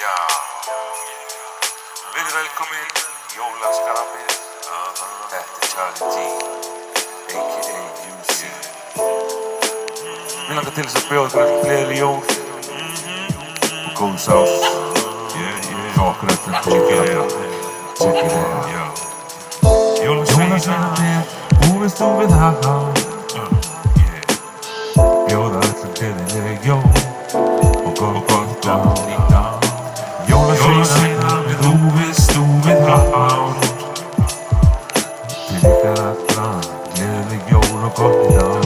Já, verið velkomin, jólaskarabið. Þetta Charlie G, a.k.a. UC. Mér langar til þess að bjóða ykkur eftir gleðileg jól og góð sál. Hjá okkur öllum, check it out. Jólasveinarnir, búist þú við það? Bjóða öllum gleðileg jól og gott nýtt ár. Jólasveinarnir, búist þú við það? Til ykkar allra, gleðileg jól og gott nýtt ár.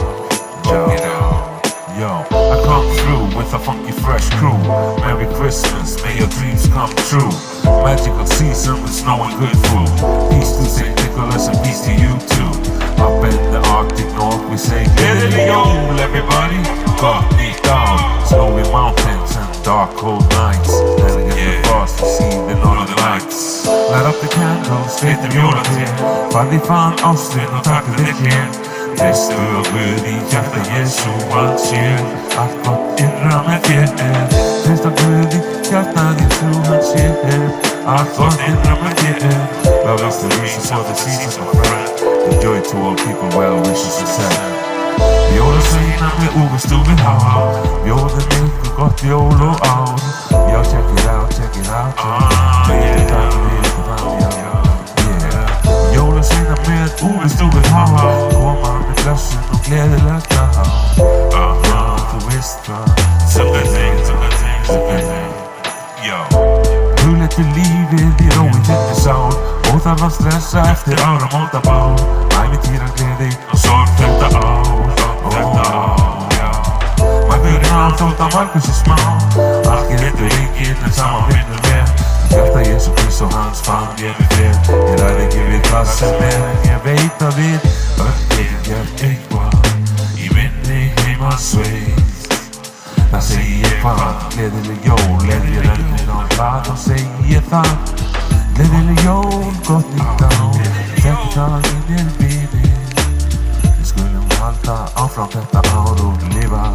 Yo, I come through with a funky fresh crew. Merry Christmas, may your dreams come true. Magical season with snow and good food. Peace to St. Nicholas and peace to you too. Up in the Arctic North we say gleðileg jól everybody. Gott nýtt ár. Snowy mountains and dark cold nights. Then against the frost we see the northern lights. Light up the candles, veitum jólatré. Farð í fan ástin og takk þér hér. Treystu á Guð í hjarta Jesú hann sér. Allt gott innra með þér er. Treystu á Guð í hjarta Jesú hann sér. Allt gott innra með þér er. Love is the reason for the seasons, my friend. The joy to all people, well wishes and send. Jólasveinarnir, búist þú við það? Bjóðum ykkur gott jól og ár. Já, check it out, check it out. Veitir það við það, Jólasveinarnir, búist þú við það? Koma með blessun og gleðilegt ár. Þú veist hvað. Some good things. Yo. Hugleitu lífið í rói þinni sál. Óþarf að stressa eftir áramótabál. Ævintýra gleði og sorg þetta ár. Maðurinn þótt að margur sé smá. Allt getur enginn en saman vinnur vel. Hjarta Jesú Krist og hans fann ég mig frið. Ég ræð ekki við hvað sem en ég veit að við öll getum gert eitthvað í minni heimasveit. Það segi ég hvað, gleðileg jól, ég renni á hlað og segi ég það. Gleðileg jól, gott nýtt ár, þetta það mínir vinir. Við skulum halda áfram þetta ár og lifa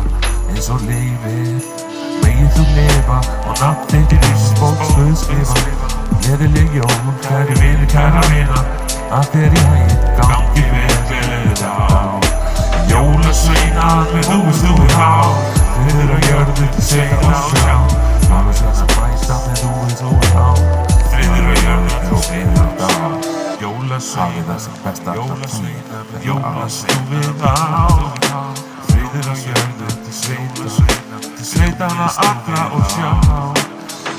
eins og lífið. Megið þú lifa og nafn þitt í lífsbók Guð skrifa. Gleðileg jól, kæri vinir, kæra vina. Allt í haginn, gangi vel, gleðilegt ár. Jólasveinarnir, búist þú við það? Friður á jörðu til sveita og sjá. Mála þess að mæta með búist þú við það? Friður á jörðu til sveita og sjá. Jólasveinar, það sem besta alltaf tíð. Búist þú við það? Friður á jörðu til sveitana allra og sjá.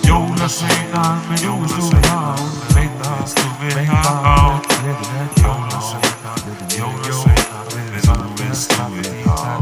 Jólasveinarnir, búist þú við það? Veitast þú við það? Gleðilegt jólasveinar, jólasveinarnir, búist þú við það?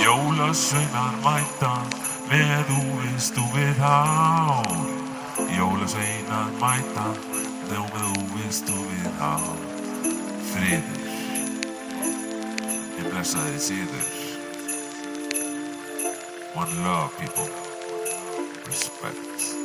Jólasveinar mæta með úvist þú við hár. Jólasveinar mæta með úvist þú við hár. Friður, ég blessa þig síður. One love, people. Respect.